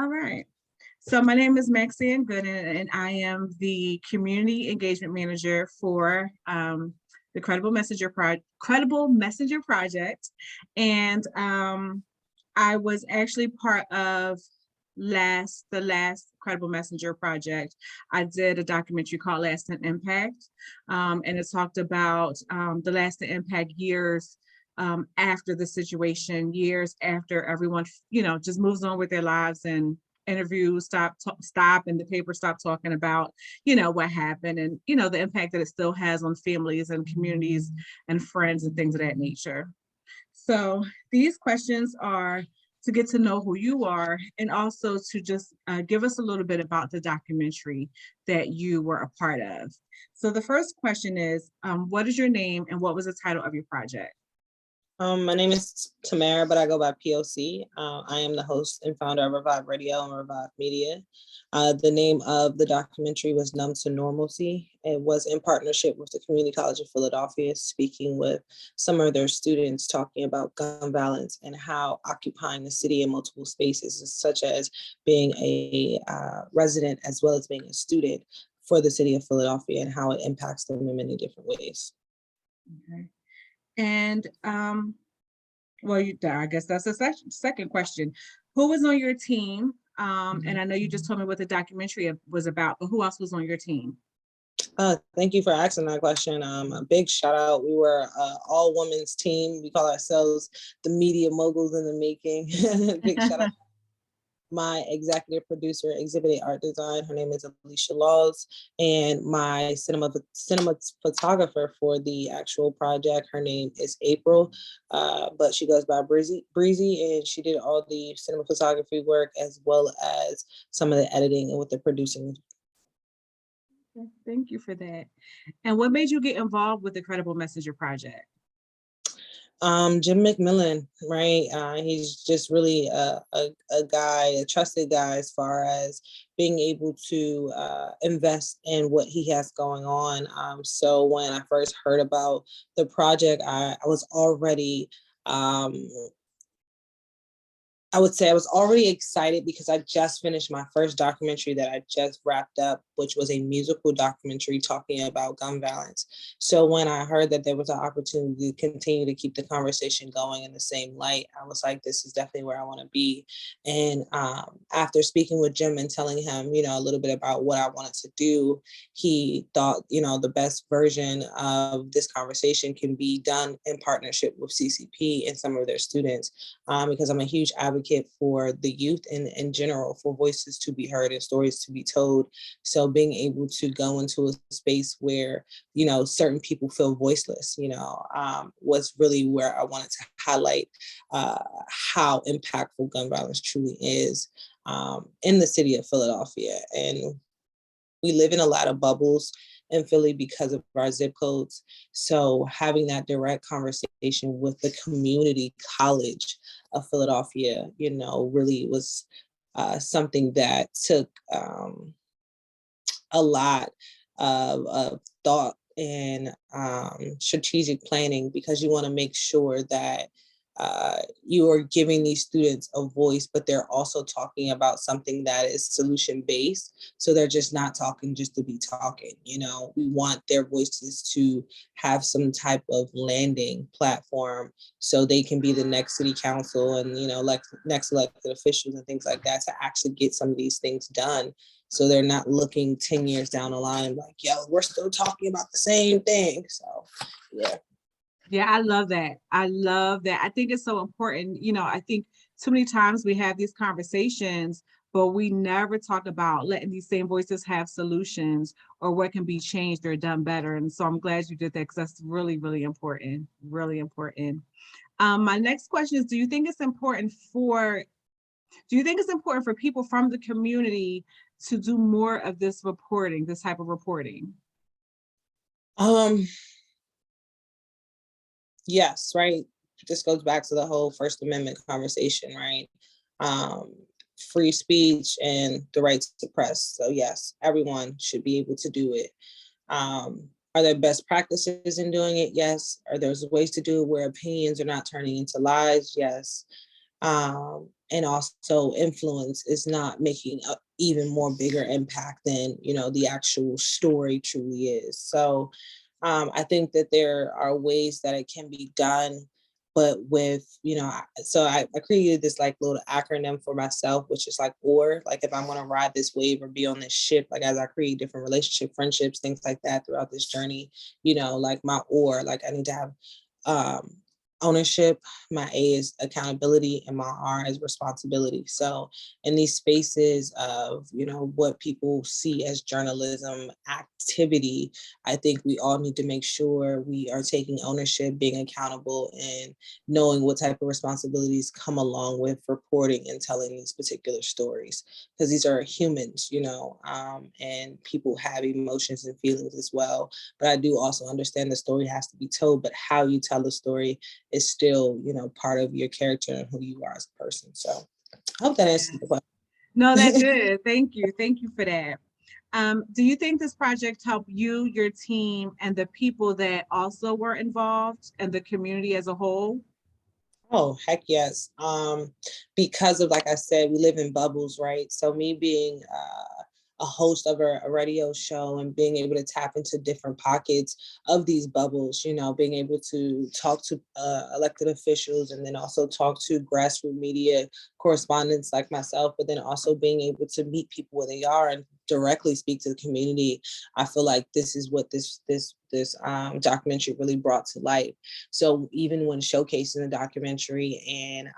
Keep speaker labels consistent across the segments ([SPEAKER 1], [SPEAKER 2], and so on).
[SPEAKER 1] All right. So my name is Maxayn Gooden, and I am the Community Engagement Manager for the Credible Messenger Project. And I was actually part of the last Credible Messenger project. I did a documentary called Lasting Impact, and it talked about the lasting impact years after the situation, years after everyone, just moves on with their lives and interviews stop and the paper stop talking about, what happened and, the impact that it still has on families and communities and friends and things of that nature. So these questions are to get to know who you are and also to just give us a little bit about the documentary that you were a part of. So the first question is, what is your name and what was the title of your project?
[SPEAKER 2] My name is Tamara, but I go by P.O.C. I am the host and founder of Revive Radio and Revive Media. The name of the documentary was Numb to Normalcy. It was in partnership with the Community College of Philadelphia, speaking with some of their students, talking about gun violence and how occupying the city in multiple spaces, such as being a resident as well as being a student for the city of Philadelphia, and how it impacts them in many different ways.
[SPEAKER 1] Okay. And I guess that's the second question. Who was on your team? And I know you just told me what the documentary was about, but who else was on your team?
[SPEAKER 2] Thank you for asking that question. A big shout out. We were all women's team. We call ourselves the media moguls in the making. Big shout out. My executive producer, Exhibit A Art Design, her name is Alicia Laws, and my cinema photographer for the actual project, her name is April, but she goes by Breezy, and she did all the cinema photography work as well as some of the editing and with the producing.
[SPEAKER 1] Thank you for that. And what made you get involved with the Credible Messenger Project?
[SPEAKER 2] Jim McMillan, right? He's just really a guy, a trusted guy as far as being able to invest in what he has going on. So when I first heard about the project, I was already I would say I was already excited because I just finished my first documentary that I just wrapped up, which was a musical documentary talking about gun violence. So when I heard that there was an opportunity to continue to keep the conversation going in the same light, I was like, this is definitely where I want to be. And after speaking with Jim and telling him, a little bit about what I wanted to do, he thought, the best version of this conversation can be done in partnership with CCP and some of their students, because I'm a huge advocate for the youth and in general, for voices to be heard and stories to be told. So being able to go into a space where, certain people feel voiceless, was really where I wanted to highlight how impactful gun violence truly is in the city of Philadelphia. And we live in a lot of bubbles in Philly because of our zip codes. So having that direct conversation with the community college of Philadelphia, really was something that took a lot of thought and strategic planning, because you want to make sure that you are giving these students a voice, but they're also talking about something that is solution based. So they're just not talking just to be talking. We want their voices to have some type of landing platform so they can be the next city council and, next elected officials and things like that to actually get some of these things done. So they're not looking 10 years down the line like, yo, we're still talking about the same thing. So, yeah.
[SPEAKER 1] Yeah, I love that. I think it's so important. I think too many times we have these conversations, but we never talk about letting these same voices have solutions or what can be changed or done better. And so I'm glad you did that, because that's really, really important. Really important. My next question is, do you think it's important for people from the community to do more of this reporting, this type of reporting?
[SPEAKER 2] Yes, right. This goes back to the whole First Amendment conversation, right? Free speech and the right to press. So yes, everyone should be able to do it. Are there best practices in doing it? Yes. Are there ways to do it where opinions are not turning into lies? Yes. And also influence is not making an even more bigger impact than, the actual story truly is. So I think that there are ways that it can be done, but with, so I created this like little acronym for myself, which is like, or like if I'm going to ride this wave or be on this ship, like as I create different relationship, friendships, things like that throughout this journey, like my or, like I need to have um, ownership, my A is accountability, and my R is responsibility. So in these spaces of, what people see as journalism activity, I think we all need to make sure we are taking ownership, being accountable, and knowing what type of responsibilities come along with reporting and telling these particular stories. Because these are humans, and people have emotions and feelings as well. But I do also understand the story has to be told, but how you tell the story is still, part of your character and who you are as a person. So I hope that answers the question.
[SPEAKER 1] No, that did. Thank you. Thank you for that. Do you think this project helped you, your team, and the people that also were involved and the community as a whole?
[SPEAKER 2] Oh, heck yes. Because of, like I said, we live in bubbles, right? So me being a host of a radio show and being able to tap into different pockets of these bubbles, being able to talk to elected officials and then also talk to grassroots media correspondents like myself, but then also being able to meet people where they are and directly speak to the community. I feel like this is what this documentary really brought to life. So even when showcasing the documentary and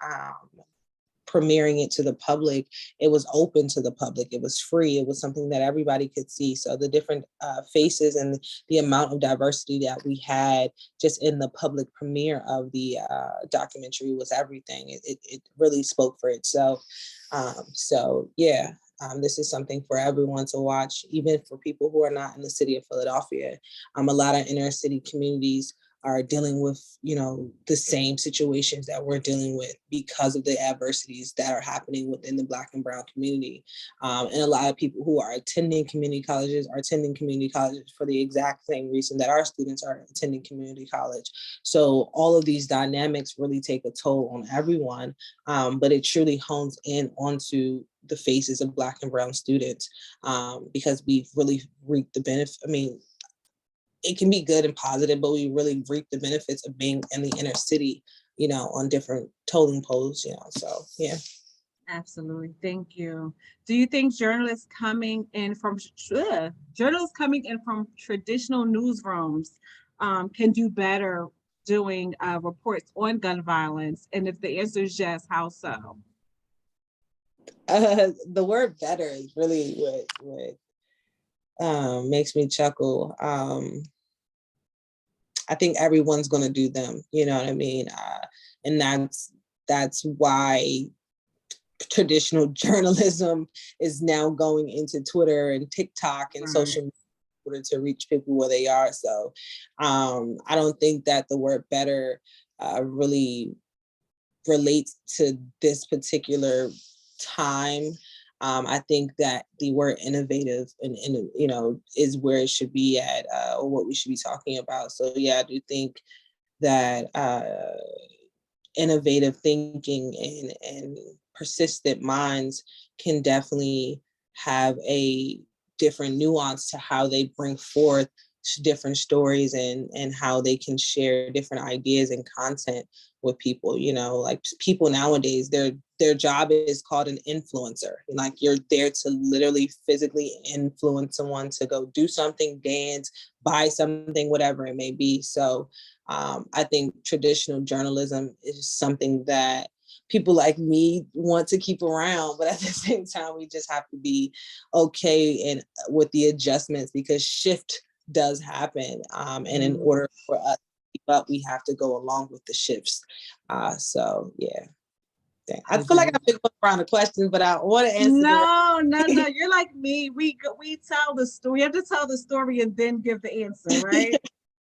[SPEAKER 2] premiering it to the public, it was open to the public. It was free. It was something that everybody could see. So the different faces and the amount of diversity that we had just in the public premiere of the documentary was everything. It really spoke for itself. This is something for everyone to watch, even for people who are not in the city of Philadelphia. A lot of inner city communities are dealing with, the same situations that we're dealing with because of the adversities that are happening within the Black and Brown community. And a lot of people who are attending community colleges are attending community colleges for the exact same reason that our students are attending community college. So all of these dynamics really take a toll on everyone, but it truly hones in onto the faces of Black and Brown students, because we've really reaped the benefit. I mean, it can be good and positive, but we really reap the benefits of being in the inner city, on different tolling poles, so yeah.
[SPEAKER 1] Absolutely. Thank you. Do you think journalists coming in from traditional newsrooms can do better doing reports on gun violence? And if the answer is yes, how so?
[SPEAKER 2] The word better is really what makes me chuckle. I think everyone's going to do them, you know what I mean? And that's why traditional journalism is now going into Twitter and TikTok and social media in order to reach people where they are. So I don't think that the word better really relates to this particular time. I think that the word innovative and is where it should be at, or what we should be talking about. So yeah, I do think that innovative thinking and persistent minds can definitely have a different nuance to how they bring forth different stories and how they can share different ideas and content with people. Like people nowadays, their job is called an influencer. Like you're there to literally physically influence someone to go do something, dance, buy something, whatever it may be. So I think traditional journalism is something that people like me want to keep around, but at the same time, we just have to be okay and with the adjustments, because shift does happen. And in order for us to keep up, we have to go along with the shifts. So yeah. I feel like I've been going around the question, but I want to answer.
[SPEAKER 1] No. You're like me. We tell the story. We have to tell the story and then give the answer, right?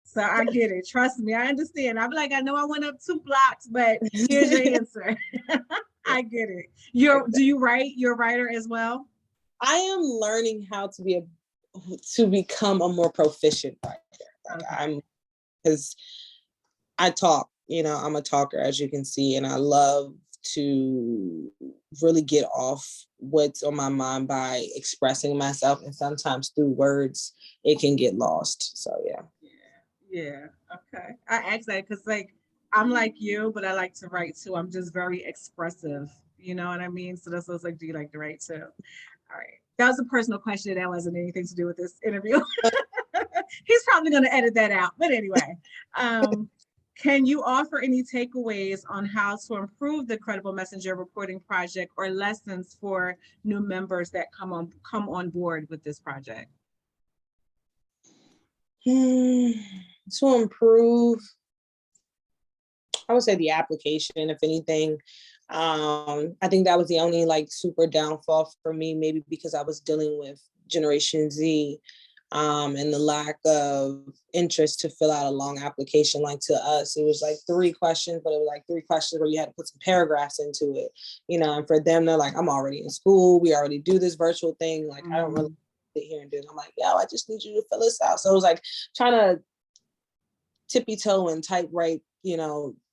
[SPEAKER 1] So I get it. Trust me, I understand. I'm like, I know I went up 2 blocks, but here's your answer. I get it. Do you write? You're a writer as well?
[SPEAKER 2] I am learning how to become a more proficient writer. Like because I talk, I'm a talker, as you can see, and I love to really get off what's on my mind by expressing myself. And sometimes through words, it can get lost. So yeah.
[SPEAKER 1] Yeah. Okay. I asked that because like I'm like you, but I like to write too. I'm just very expressive. You know what I mean? So that's what's like, do you like to write too? All right. That was a personal question. That wasn't anything to do with this interview. He's probably going to edit that out. But anyway, um, can you offer any takeaways on how to improve the Credible Messenger reporting project or lessons for new members that come on board with this project?
[SPEAKER 2] To improve, I would say the application, if anything. I think that was the only like super downfall for me, maybe because I was dealing with Generation Z, and the lack of interest to fill out a long application. Like to us, it was like 3 questions, but it was like 3 questions where you had to put some paragraphs into it, and for them, they're like, I'm already in school. We already do this virtual thing. Like, I don't really sit here and do it. I'm like, yo, I just need you to fill this out. So it was like trying to tippy toe and typewrite,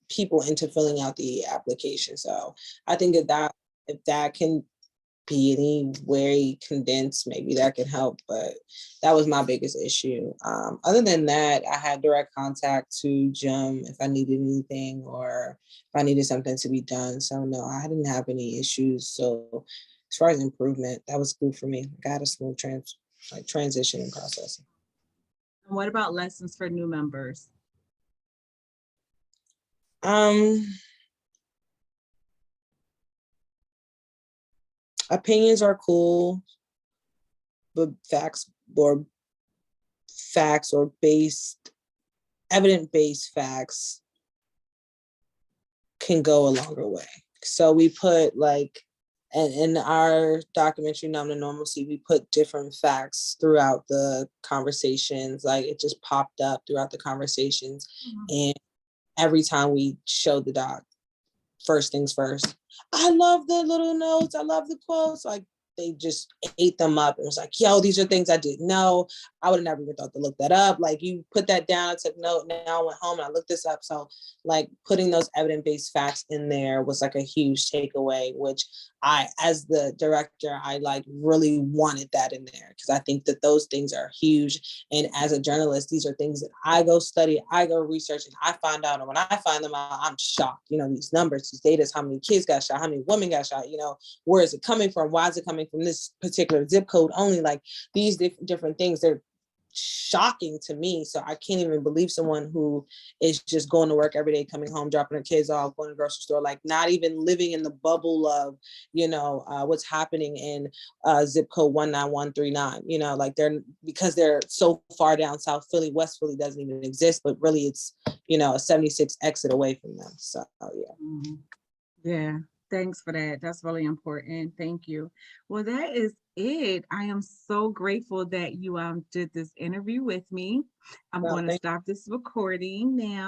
[SPEAKER 2] people into filling out the application. So I think if that can be any way condensed, maybe that can help. But that was my biggest issue. Other than that, I had direct contact to Jim if I needed anything or if I needed something to be done. So no, I didn't have any issues. So as far as improvement, that was good for me. I got a smooth transition and process.
[SPEAKER 1] And what about lessons for new members?
[SPEAKER 2] Opinions are cool, but facts or evidence-based facts can go a longer way. So we put like, and in our documentary, Numb, Normalcy, we put different facts throughout the conversations. Like it just popped up throughout the conversations. And every time we showed the doc, first things first, I love the little notes. I love the quotes. Like they just ate them up. It was like, yo, these are things I didn't know. I would have never even thought to look that up. Like you put that down, I took note. Now I went home and I looked this up. So like putting those evidence-based facts in there was like a huge takeaway, which I, as the director, I like really wanted that in there because I think that those things are huge. And as a journalist, these are things that I go study, I go research, and I find out. And when I find them out, I'm shocked. These numbers, these data, how many kids got shot, how many women got shot, where is it coming from? Why is it coming from this particular zip code only? Like these different things, they're shocking to me. So I can't even believe someone who is just going to work every day, coming home, dropping their kids off, going to the grocery store, like not even living in the bubble of, what's happening in zip code 19139, like because they're so far down South Philly, West Philly doesn't even exist, but really it's, a 76 exit away from them. So yeah.
[SPEAKER 1] Yeah. Thanks for that. That's really important. Thank you. Well, that is it. I am so grateful that you did this interview with me. I'm going to stop this recording now.